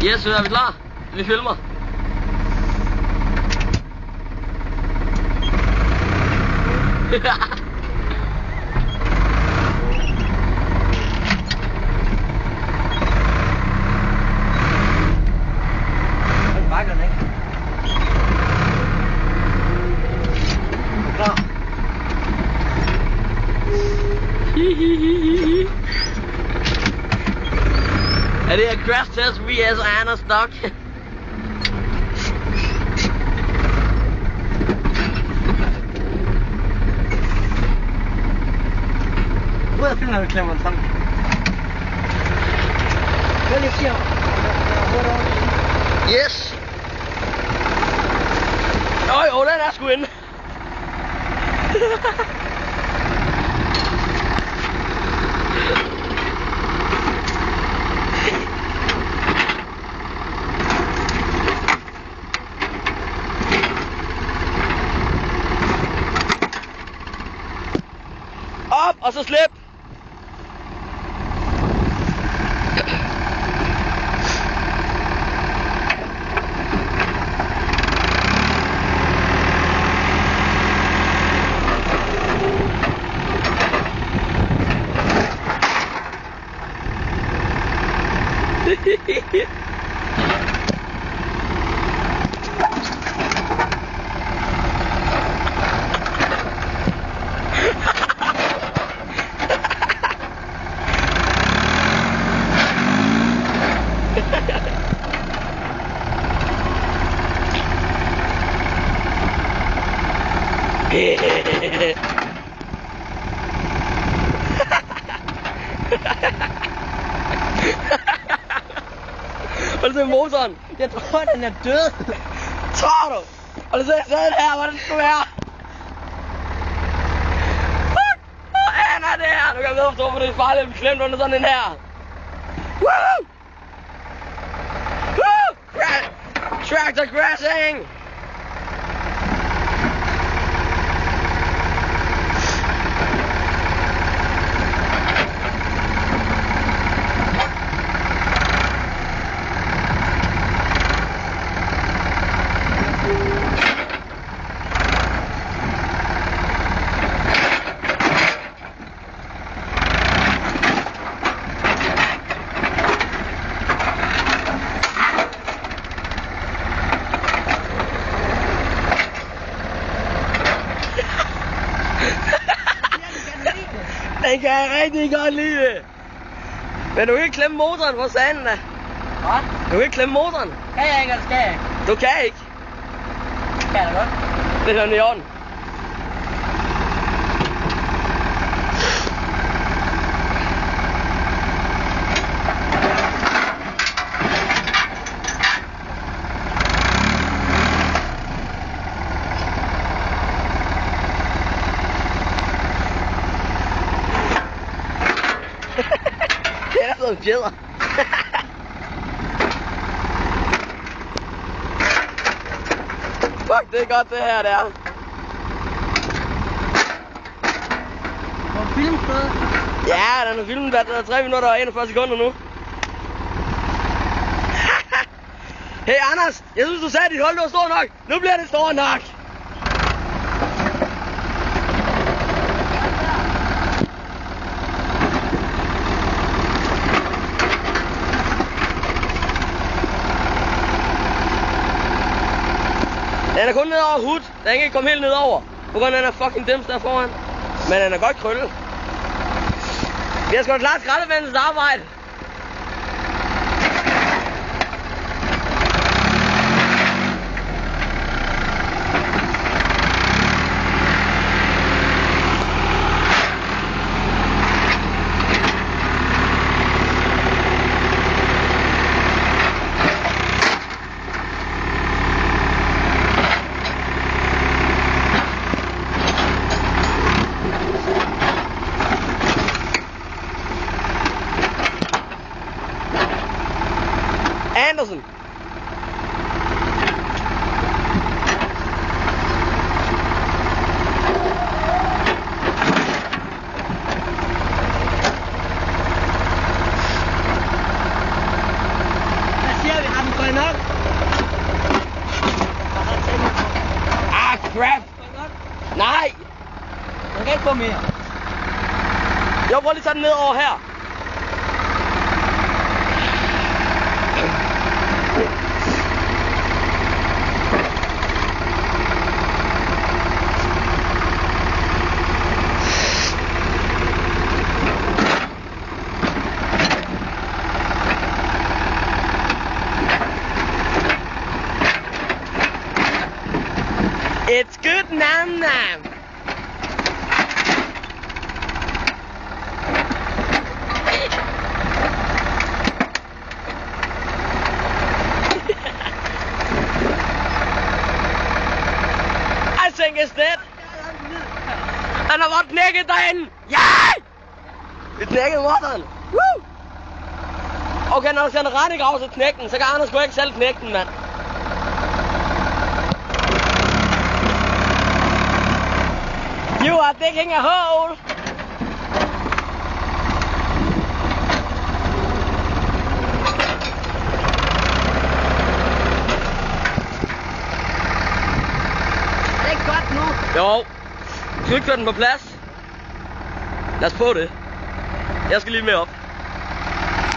Yes, er vi klar? Vi filmer. Den bakker den ikke. Klar. Er det her crash test vs Anders nok? Ud af filmen, når vi klemmer den sammen. Hvad lige siger? Yes! Jo, den er sgu inde. Op, og så slip! Har du set motoren? Jeg tror, den er død. Tror du? Har du set den her, hvor den skulle være? Fuck! Hvor er det her? Nu kan jeg ved, hvorfor det er farligt at blive klemt under sådan en her. Woo! Woo! Tractor crashing! Den kan jeg rigtig godt lide. Men du kan ikke klemme motoren for sanden da. Hvad? Du kan ikke klemme motoren. Kan jeg ikke, eller skal jeg ikke? Du kan ikke. Kan jeg da godt. Det er den i orden. Det er sådan en fjeder. Fuck, det er godt det her, det er. Hvor er filmstedet? Ja, den har filmet, hvad der er 3 minutter og 41 sekunder nu. Hey Anders, jeg synes du sagde, at dit hold var stort nok. Nu bliver det stort nok. Den er kun ned over hud. Den kan ikke komme helt ned over. På grund af den er fucking dims der foran. Men den er godt krøllet. Vi har sgu da klart skraldemandens arbejde. Andersen. Hvad siger vi? Går det nok? Ah, crap! Nej! Man kan ikke få mere. Jeg prøver lige at tage den ned over her. It's good, nam nam. I think it's dead. Han har bare knækket derinde. Ja! Vi knækkede motoren. Woo! Okay, når du sender ret i grav til knækken, så kan Anders sgu ikke selv knække den, mand. You are digging a hole. Er det ikke godt nu? Jo. Skal vi ikke køre den på plads? Lad os prøve det. Jeg skal lige med op.